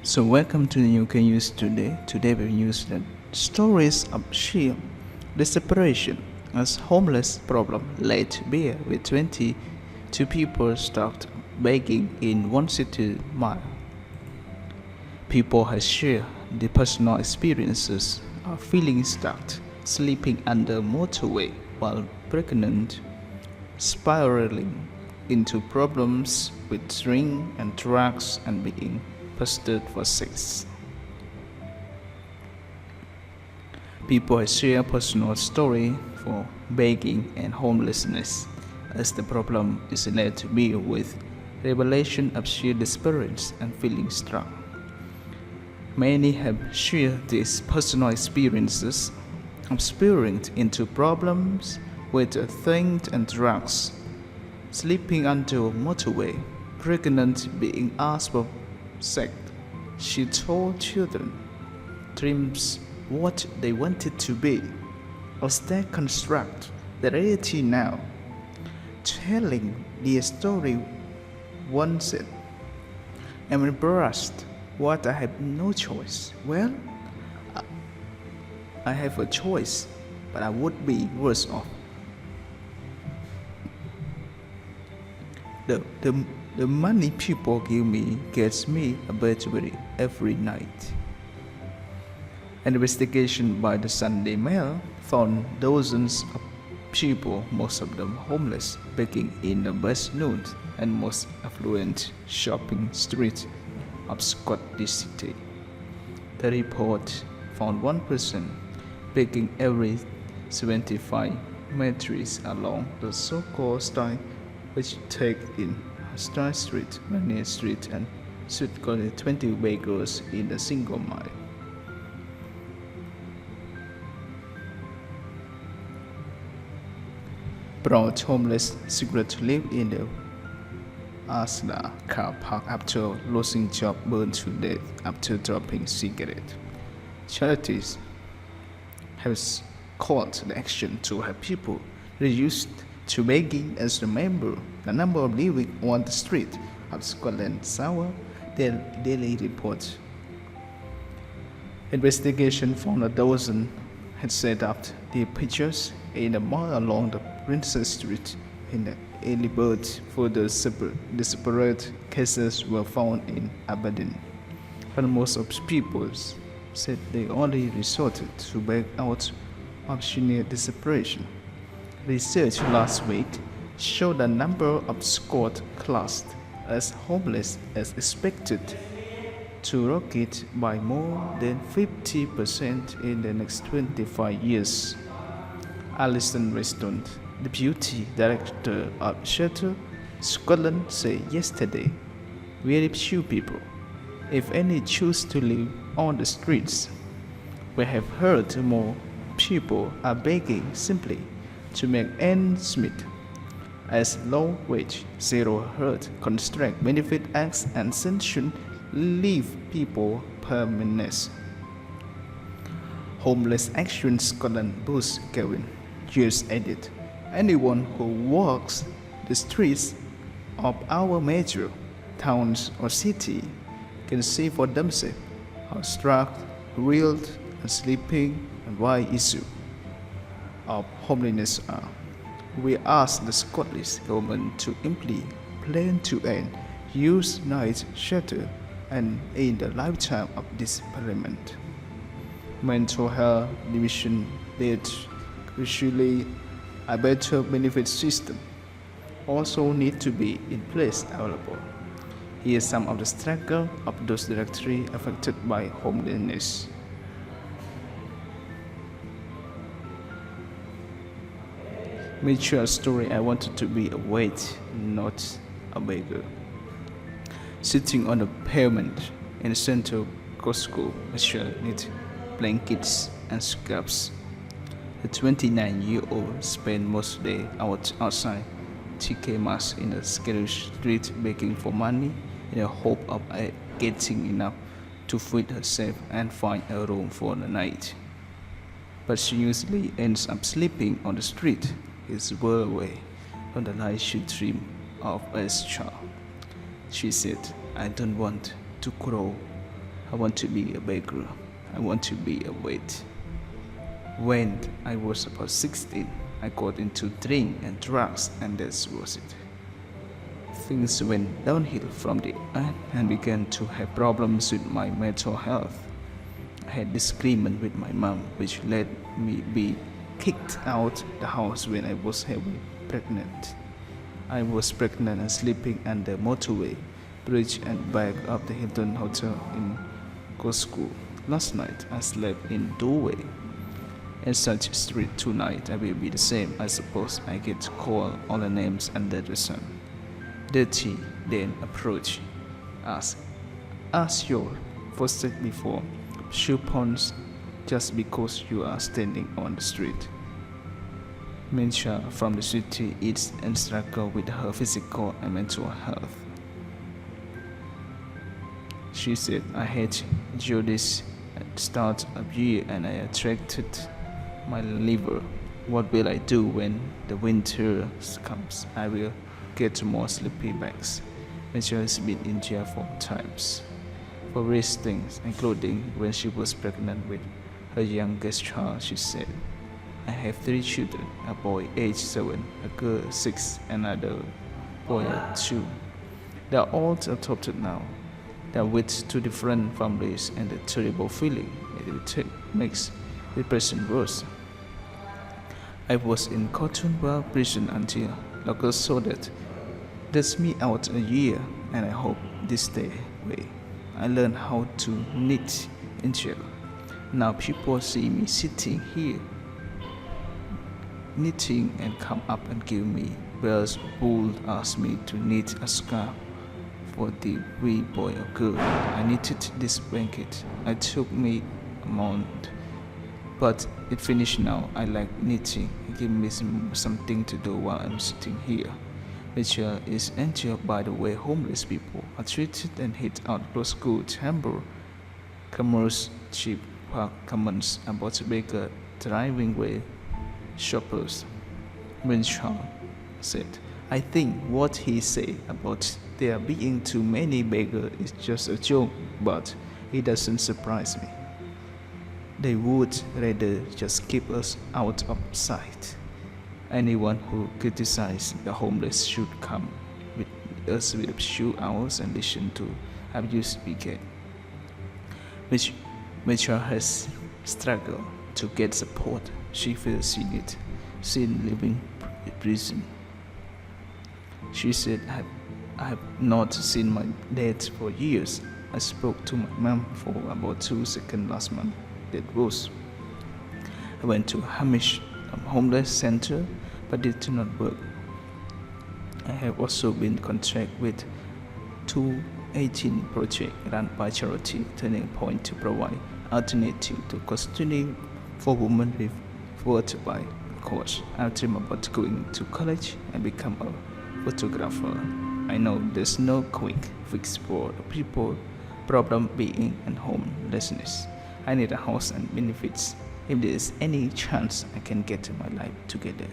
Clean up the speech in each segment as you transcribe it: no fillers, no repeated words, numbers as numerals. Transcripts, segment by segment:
So welcome to the UK News Today. Today we use the stories of sheer desperation as homeless problem laid bare with 22 people stuck begging in one city mile. People have shared the personal experiences of feeling stuck, sleeping under motorway while pregnant, spiraling into problems with drink and drugs and being busted for sex. People share personal story for begging and homelessness, as the problem is laid to be with revelation of sheer despair and feeling strong. Many have shared these personal experiences of spiraling into problems with drink and drugs, sleeping under a motorway, pregnant, being asked for sex. She told children dreams what they wanted to be, as they construct the reality now. Telling the story one said, "I'm embarrassed. What, I have no choice? Well, I have a choice, but I would be worse off. The money people give me gets me a battery every night." An investigation by the Sunday Mail found dozens of people, most of them homeless, begging in the best known and most affluent shopping street of Scottish City. The report found one person begging every 75 meters along the so-called style, which take in Star Street, Rainier Street, and should call 20 beggars in a single mile. Brought homeless secretly to live in the Asda car park after losing job, burned to death after dropping cigarette. Charities have called the action to have people reduced to begging as remember the number of living on the street of Scotland Sour their daily report. Investigation found a dozen had set up their pictures in a mile along the Princess Street in the early bird. Further desperate cases were found in Aberdeen, but most of people said they only resorted to beg out of sheer desperation. Research last week showed the number of Scots classed as homeless is expected to rocket by more than 50% in the next 25 years. Alison Weston, Deputy Director of Shelter Scotland, said yesterday, "Very few people, if any, choose to live on the streets. We have heard more people are begging simply to make ends meet, as low-wage, zero-hour contract benefit acts and sanctions leave people permanent." Homeless Action Scotland boss Kevin Hughes added, "Anyone who walks the streets of our major towns or city can see for themselves how struck, real, and sleeping and why issue of homelessness are. We ask the Scottish government to implement plan to end use night shelter and in the lifetime of this parliament. Mental health division that usually a better benefit system also need to be in place available. Here is some of the struggle of those directly affected by homelessness. Mutual story, I wanted to be a weight, not a beggar. Sitting on the pavement in the center of Costco, Michelle knit blankets and scarves. The 29-year-old spent most day outside TK Maxx in a skittish street begging for money in the hope of getting enough to feed herself and find a room for the night. But she usually ends up sleeping on the street. It's well away from the life she dreamed of as a child. She said, "I don't want to grow I want to be a baker. I want to be a wait. When I was about 16, I got into drink and drugs, and that was it. Things went downhill from the end and began to have problems with my mental health. I had disagreement with my mom, which led me be kicked out the house when I was heavily pregnant. I was pregnant and sleeping under motorway bridge and back of the Hilton Hotel in Costco. Last night I slept in doorway. In such street tonight I will be the same. I suppose I get called all the names under the sun. Dirty then approach us. Ask your first before shoe pawns just because you are standing on the street. Minsha from the city eats and struggles with her physical and mental health. She said, I hate Judith at the start of year and I attracted my liver. What will I do when the winter comes? I will get more sleepy bags. Minsha has been in jail 4 times for various things, including when she was pregnant with her youngest child. She said, I have 3 children, a boy aged 7, a girl 6, and another boy 2. They are all adopted now. They are with 2 different families, and the terrible feeling it makes the person worse. I was in Cottonwell prison until locals saw that. That's me out a year, and I hope this stay way. I learned how to knit in jail. Now people see me sitting here knitting and come up and give me bells. Bull asked me to knit a scarf for the wee boy or girl. I knitted this blanket. It took me a month, but it finished now. I like knitting. It gives me something to do while I'm sitting here. Nature is enjoyed by the way homeless people are treated and hit out close school, timber, commerce, cheap park commons, about baker, driving way, shoppers. Winshaw said, I think what he said about there being too many beggars is just a joke, but it doesn't surprise me. They would rather just keep us out of sight. Anyone who criticizes the homeless should come with us with a few hours and listen to abuse we get. Mitchell has struggled to get support. She feels she needs since leaving prison. She said, I have not seen my dad for years. I spoke to my mom for about 2 seconds last month. That was. I went to Hamish homeless center, but it did not work. I have also been in contact with 218 projects run by charity Turning Point to provide alternative to custody for women referred by courts. I dream about going to college and become a photographer. I know there's no quick fix for the people problem being and homelessness. I need a house and benefits. If there is any chance I can get my life together.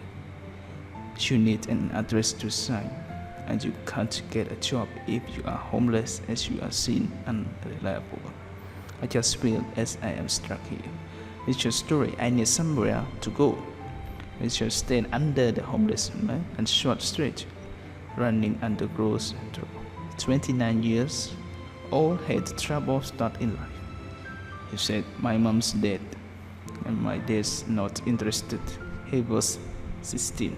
You need an address to sign, and you can't get a job if you are homeless as you are seen unreliable. I just feel as I am stuck here. It's your story. I need somewhere to go. It's just stand under the homeless man and short straight, running under gross 29 years old, had trouble start in life. He said, my mom's dead and my dad's not interested. He was 16.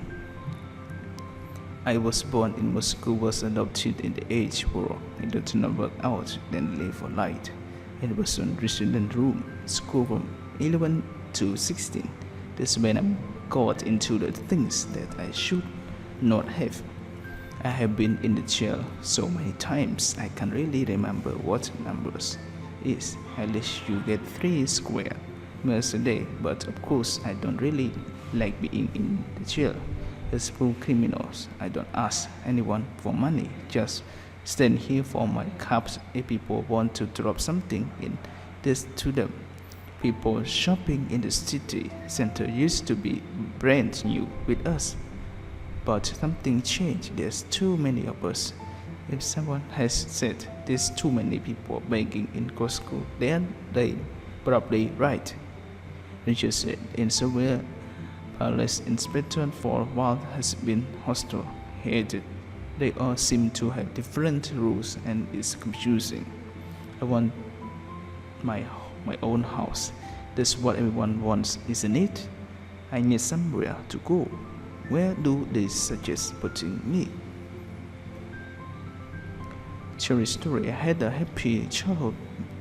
I was born in Moscow, was adopted in the age war. It did not work out, then live for light. It was on resident room, school from 11 to 16. This when I got into the things that I should not have. I have been in the jail so many times I can't really remember what numbers is. At least you get 3 square meals a day, but of course I don't really like being in the jail. As full criminals, I don't ask anyone for money, just stand here for my cups if people want to drop something in this to them. People shopping in the city center used to be brand new with us, but something changed. There's too many of us. If someone has said there's too many people begging in Costco. Then they probably right. Richard said. In somewhere, Palace Inspector for a while has been hostile, hated. They all seem to have different rules and it's confusing. I want my own house. That's what everyone wants, isn't it? I need somewhere to go. Where do they suggest putting me? Cherry story. I had a happy childhood,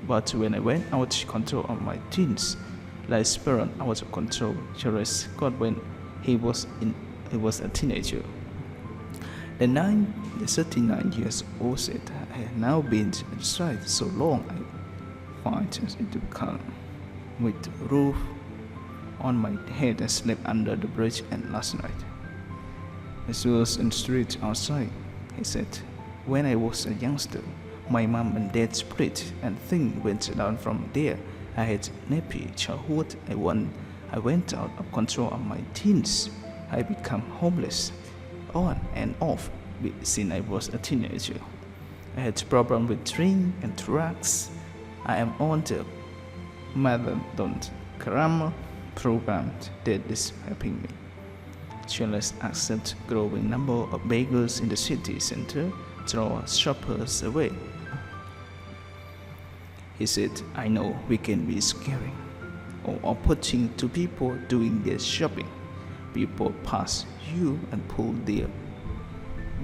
but when I went out of control of my teens, like Speron out of control, Cherry got when he was a teenager. The 39 years old said, I have now been inside so long I find it to calm. With the roof on my head, I slept under the bridge and last night. I was in the street outside, he said. When I was a youngster, my mom and dad split and things went down from there. I had nappy childhood. I went out of control of my teens. I became homeless, on and off, since I was a teenager. I had problems with drink and drugs. I am on the methadone program that is helping me. Charles accepts growing number of beggars in the city center, draw shoppers away. He said, I know we can be scary or opportune to people doing their shopping. People pass you and pull their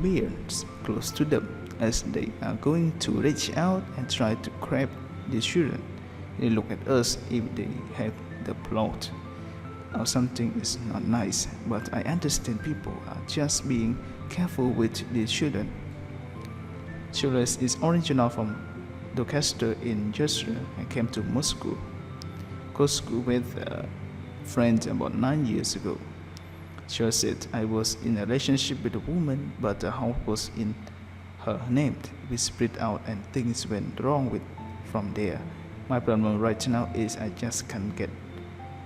beards close to them as they are going to reach out and try to grab the children. They look at us if they have the plot or something is not nice, but I understand people are just being careful with the children. Charles is original from Doncaster in Georgia and came to Moscow with a friend about 9 years ago. Charles said, I was in a relationship with a woman, but the house was in her name. We split out and things went wrong from there. My problem right now is I just can't get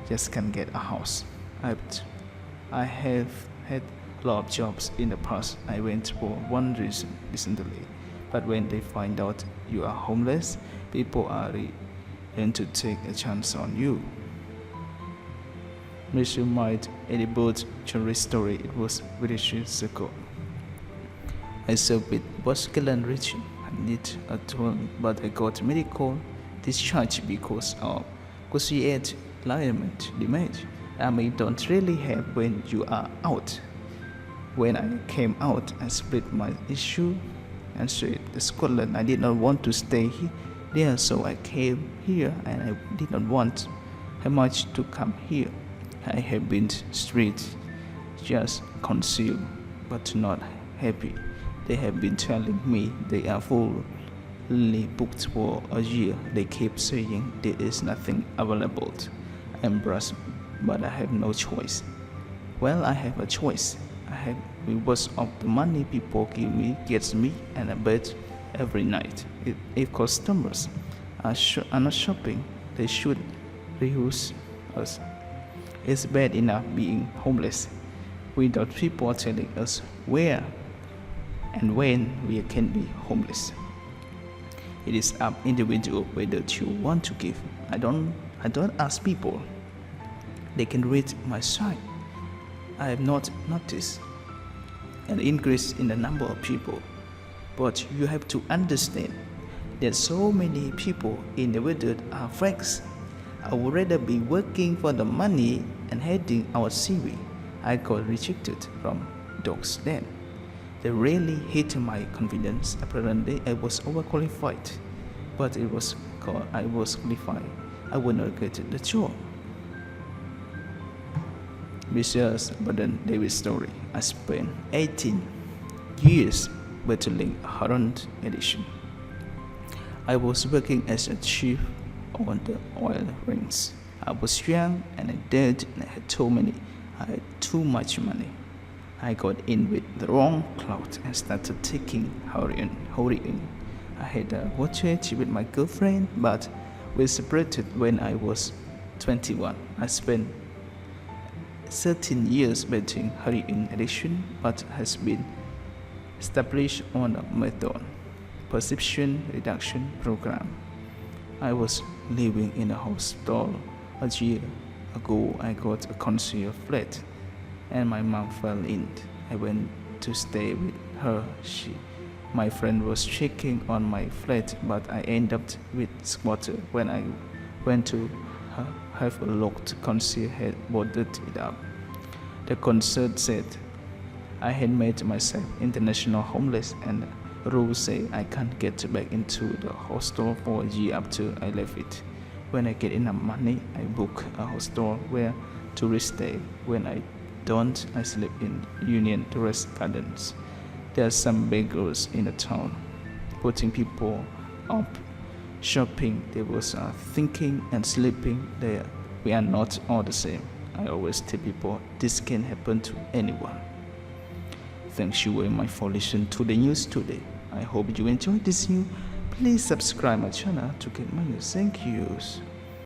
a house. I have had a lot of jobs in the past. I went for one reason recently, but when they find out you are homeless, people are willing to take a chance on you. Mr. might edit cherry story. It was British circle. I served with vascular region. I need a tool, but I got medical discharge because of cruciate ligament damage. I mean, don't really have when you are out. When I came out, I split my issue and said to Scotland. I did not want to stay there, so I came here, and I did not want how much to come here. I have been straight, just concealed, but not happy. They have been telling me they are fully booked for a year. They keep saying there is nothing available. I am embarrassed, but I have no choice. Well, I have a choice. I have rewards of the money people gets me and a bed every night. If customers are not shopping, they should reuse us. It's bad enough being homeless without people telling us where and when we can be homeless. It is up individual whether you want to give. I don't ask people. They can read my site. I have not noticed an increase in the number of people, but you have to understand that so many people in the world are fakes. I would rather be working for the money and heading our CV. I got rejected from dogs then. They really hit my confidence. Apparently, I was overqualified, but I was qualified. I would not get the job. Mrs. Burden Davis story. I spent 18 years battling heart addiction. I was working as a chief on the oil rings. I was young and I did and I had I had too much money. I got in with the wrong crowd and started taking heroin. I had a watch with my girlfriend, but we separated when I was 21. I spent 13 years battling heroin addiction, but has been established on a methadone perception reduction program. I was living in a hostel. A year ago, I got a concierge flat, and my mom fell in. I went to stay with her. My friend was checking on my flat, but I ended up with squatter. When I went to have a look, the concierge had boarded it up. The concierge said I had made myself international homeless, and rules say I can't get back into the hostel for a year after I left it. When I get enough money, I book a hostel where tourists stay. When I don't, I sleep in Union Terrace Gardens. There are some beggars in the town, putting people up, shopping. They was thinking and sleeping there. We are not all the same. I always tell people this can happen to anyone. Thanks you very much for listening to the news today. I hope you enjoyed this news. Please subscribe my channel to get my news. Thank you.